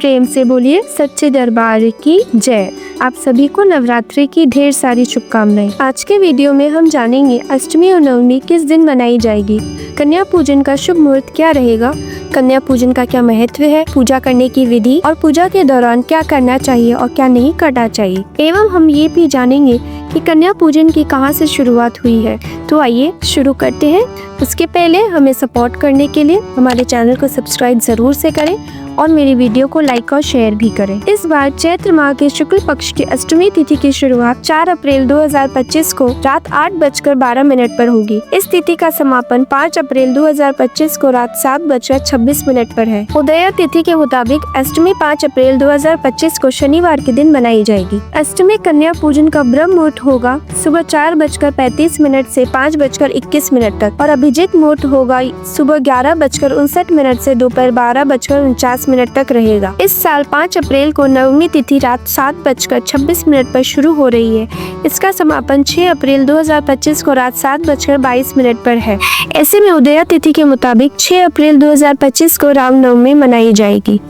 प्रेम से बोलिए सच्चे दरबार की जय। आप सभी को नवरात्रि की ढेर सारी शुभकामनाएं। आज के वीडियो में हम जानेंगे अष्टमी और नवमी किस दिन मनाई जाएगी, कन्या पूजन का शुभ मुहूर्त क्या रहेगा, कन्या पूजन का क्या महत्व है, पूजा करने की विधि और पूजा के दौरान क्या करना चाहिए और क्या नहीं करना चाहिए, एवं हम ये भी जानेंगे कि कन्या पूजन की कहां से शुरुआत हुई है। तो आइए शुरू करते हैं। उसके पहले हमें सपोर्ट करने के लिए हमारे चैनल को सब्सक्राइब जरूर से करें और मेरी वीडियो को लाइक और शेयर भी करें। इस बार चैत्र माह के शुक्ल पक्ष की अष्टमी तिथि की शुरुआत 4 अप्रैल 2025 को रात 8:12 पर होगी। इस तिथि का समापन 5 अप्रैल 2025 को रात 7:26 पर है। उदय तिथि के मुताबिक अष्टमी 5 अप्रैल 2025 को शनिवार के दिन मनाई जाएगी। अष्टमी कन्या पूजन का ब्रह्म मुहूर्त होगा सुबह 4:35 से 5:21 तक और अभिजीत मुहूर्त होगा सुबह 11:59 से दोपहर 12:49 तक रहेगा। इस साल 5 अप्रैल को नवमी तिथि रात 7:26 पर शुरू हो रही है। इसका समापन 6 अप्रैल 2025 को रात 7:22 पर है। ऐसे में उदया तिथि के मुताबिक 6 अप्रैल 2025 को रामनवमी मनाई जाएगी।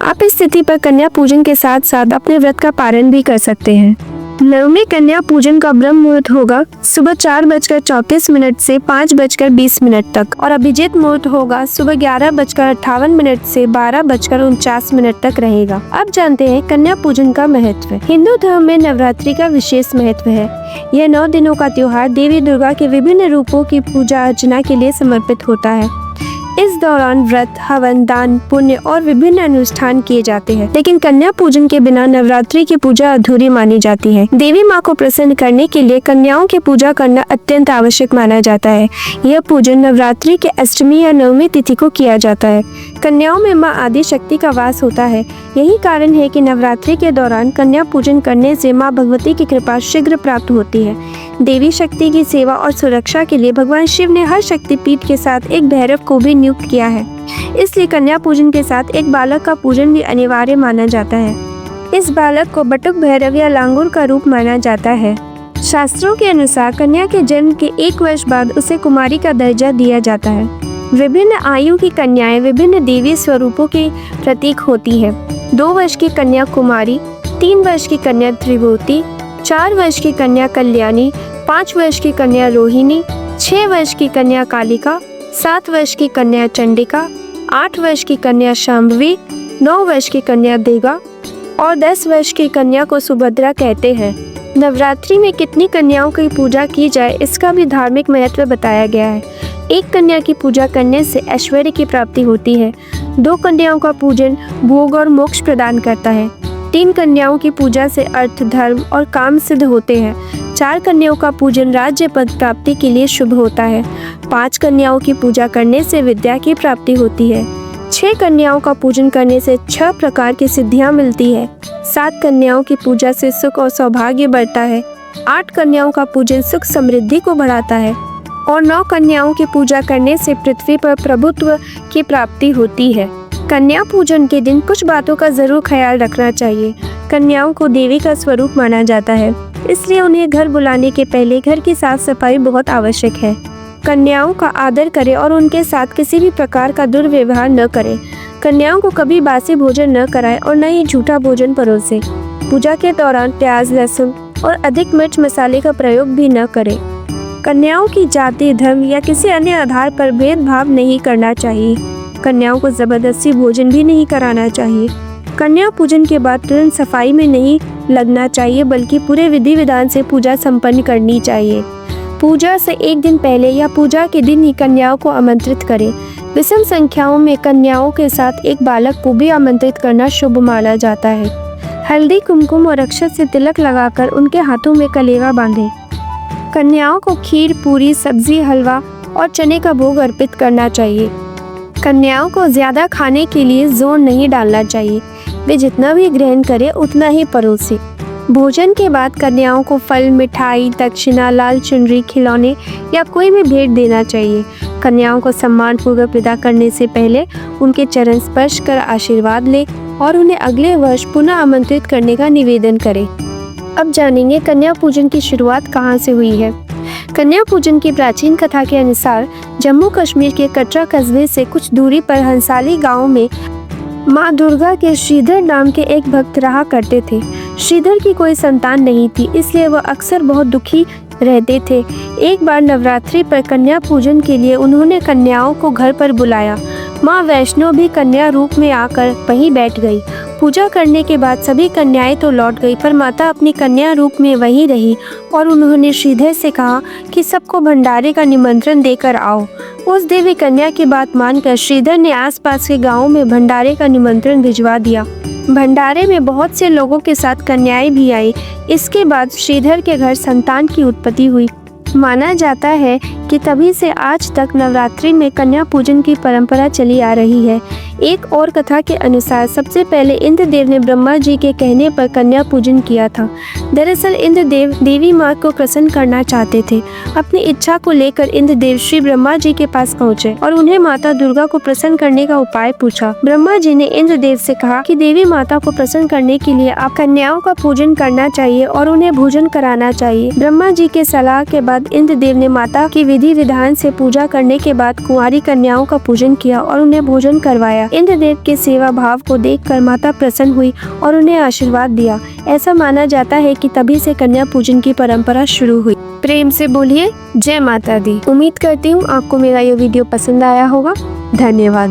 आप इस तिथि पर कन्या पूजन के साथ साथ अपने व्रत का पारण भी कर सकते हैं। नवमी कन्या पूजन का ब्रह्म मुहूर्त होगा सुबह 4:34 से 5:20 तक और अभिजीत मुहूर्त होगा सुबह 11:58 से 12:49 तक रहेगा। अब जानते हैं कन्या पूजन का महत्व। हिंदू धर्म में नवरात्रि का विशेष महत्व है। यह 9 दिनों का त्योहार देवी दुर्गा के विभिन्न रूपों की पूजा अर्चना के लिए समर्पित होता है। इस दौरान व्रत, हवन, दान, पुण्य और विभिन्न अनुष्ठान किए जाते हैं। लेकिन कन्या पूजन के बिना नवरात्रि की पूजा अधूरी मानी जाती है। देवी माँ को प्रसन्न करने के लिए कन्याओं की पूजा करना अत्यंत आवश्यक माना जाता है। यह पूजन नवरात्रि के अष्टमी या नवमी तिथि को किया जाता है। कन्याओं में माँ आदि शक्ति का वास होता है। यही कारण है कि नवरात्रि के दौरान कन्या पूजन करने से माँ भगवती की कृपा शीघ्र प्राप्त होती है। देवी शक्ति की सेवा और सुरक्षा के लिए भगवान शिव ने हर शक्ति पीठ के साथ एक भैरव को भी नियुक्त किया है। इसलिए कन्या पूजन के साथ एक बालक का पूजन भी अनिवार्य माना जाता है। इस बालक को बटुक भैरव या लांगुर का रूप माना जाता है। शास्त्रों के अनुसार कन्या के जन्म के 1 वर्ष बाद उसे कुमारी का दर्जा दिया जाता है। विभिन्न आयु की कन्याएं विभिन्न देवी स्वरूपों के प्रतीक होती है। 2 वर्ष की कन्या कुमारी, 3 वर्ष की कन्या त्रिभुवती, 4 वर्ष की कन्या कल्याणी, 5 वर्ष की कन्या रोहिणी, 6 वर्ष की कन्या कालिका, 7 वर्ष की कन्या चंडिका, 8 वर्ष की कन्या शांभवी, 9 वर्ष की कन्या देगा और 10 वर्ष की कन्या को सुभद्रा कहते हैं। नवरात्रि में कितनी कन्याओं की पूजा की जाए इसका भी धार्मिक महत्व बताया गया है। 1 कन्या की पूजा करने से ऐश्वर्य की प्राप्ति होती है। 2 कन्याओं का पूजन भोग और मोक्ष प्रदान करता है। 3 कन्याओं की पूजा से अर्थ, धर्म और काम सिद्ध होते हैं। 4 कन्याओं का पूजन राज्य पद प्राप्ति के लिए शुभ होता है। 5 कन्याओं की पूजा करने से विद्या की प्राप्ति होती है। 6 कन्याओं का पूजन करने से 6 प्रकार की सिद्धियां मिलती है। 7 कन्याओं की पूजा से सुख और सौभाग्य बढ़ता है। 8 कन्याओं का पूजन सुख समृद्धि को बढ़ाता है और 9 कन्याओं की पूजा करने से पृथ्वी पर प्रभुत्व की प्राप्ति होती है। कन्या पूजन के दिन कुछ बातों का जरूर ख्याल रखना चाहिए। कन्याओं को देवी का स्वरूप माना जाता है, इसलिए उन्हें घर बुलाने के पहले घर की साफ सफाई बहुत आवश्यक है। कन्याओं का आदर करें और उनके साथ किसी भी प्रकार का दुर्व्यवहार न करें। कन्याओं को कभी बासी भोजन न कराएं और न ही झूठा भोजन परोसें। पूजा के दौरान प्याज, लहसुन और अधिक मिर्च मसाले का प्रयोग भी न करें। कन्याओं की जाति, धर्म या किसी अन्य आधार पर भेदभाव नहीं करना चाहिए। कन्याओं को जबरदस्ती भोजन भी नहीं कराना चाहिए। कन्या पूजन के बाद तुरंत सफाई में नहीं लगना चाहिए, बल्कि पूरे विधि विधान से पूजा संपन्न करनी चाहिए। पूजा से 1 दिन पहले या पूजा के दिन ही कन्याओं को आमंत्रित करें। विषम संख्याओं में कन्याओं के साथ एक बालक को भी आमंत्रित करना शुभ माना जाता है। हल्दी, कुमकुम और अक्षत से तिलक लगाकर उनके हाथों में कलेवा बांधें। कन्याओं को खीर, पूरी, सब्जी, हलवा और चने का भोग अर्पित करना चाहिए। कन्याओं को ज्यादा खाने के लिए जोर नहीं डालना चाहिए। वे जितना भी ग्रहण करें उतना ही परोसे। भोजन के बाद कन्याओं को फल, मिठाई, दक्षिणा, लाल चुनरी, खिलौने या कोई भी भेंट देना चाहिए। कन्याओं को सम्मान पूर्वक विदा करने से पहले उनके चरण स्पर्श कर आशीर्वाद लें और उन्हें अगले वर्ष पुनः आमंत्रित करने का निवेदन करें। अब जानेंगे कन्या पूजन की शुरुआत कहाँ से हुई है। कन्या पूजन की प्राचीन कथा के अनुसार जम्मू कश्मीर के कटरा कस्बे से कुछ दूरी पर हंसाली गांव में माँ दुर्गा के श्रीधर नाम के एक भक्त रहा करते थे। श्रीधर की कोई संतान नहीं थी, इसलिए वह अक्सर बहुत दुखी रहते थे। एक बार नवरात्रि पर कन्या पूजन के लिए उन्होंने कन्याओं को घर पर बुलाया। माँ वैष्णो भी कन्या रूप में आकर वहीं बैठ गई। पूजा करने के बाद सभी कन्याएं तो लौट गई, पर माता अपनी कन्या रूप में वहीं रही और उन्होंने श्रीधर से कहा कि सबको भंडारे का निमंत्रण देकर आओ। उस देवी कन्या की बात मानकर श्रीधर ने आसपास के गांवों में भंडारे का निमंत्रण भिजवा दिया। भंडारे में बहुत से लोगों के साथ कन्याएं भी आई। इसके बाद श्रीधर के घर संतान की उत्पत्ति हुई। माना जाता है कि तभी से आज तक नवरात्रि में कन्या पूजन की परंपरा चली आ रही है। एक और कथा के अनुसार सबसे पहले इंद्रदेव ने ब्रह्मा जी के कहने पर कन्या पूजन किया था। दरअसल इंद्रदेव देवी माँ को प्रसन्न करना चाहते थे। अपनी इच्छा को लेकर इंद्रदेव श्री ब्रह्मा जी के पास पहुँचे और उन्हें माता दुर्गा को प्रसन्न करने का उपाय पूछा। ब्रह्मा जी ने इंद्रदेव से कहा कि देवी माता को प्रसन्न करने के लिए आप कन्याओं का पूजन करना चाहिए और उन्हें भोजन कराना चाहिए। ब्रह्मा जी के सलाह के बाद इंद्रदेव ने माता की विधि विधान से पूजा करने के बाद कुंवारी कन्याओं का पूजन किया और उन्हें भोजन करवाया। इंद्रदेव के सेवा भाव को देखकर माता प्रसन्न हुई और उन्हें आशीर्वाद दिया। ऐसा माना जाता है कि तभी से कन्या पूजन की परंपरा शुरू हुई। प्रेम से बोलिए जय माता दी। उम्मीद करती हूँ आपको मेरा ये वीडियो पसंद आया होगा। धन्यवाद।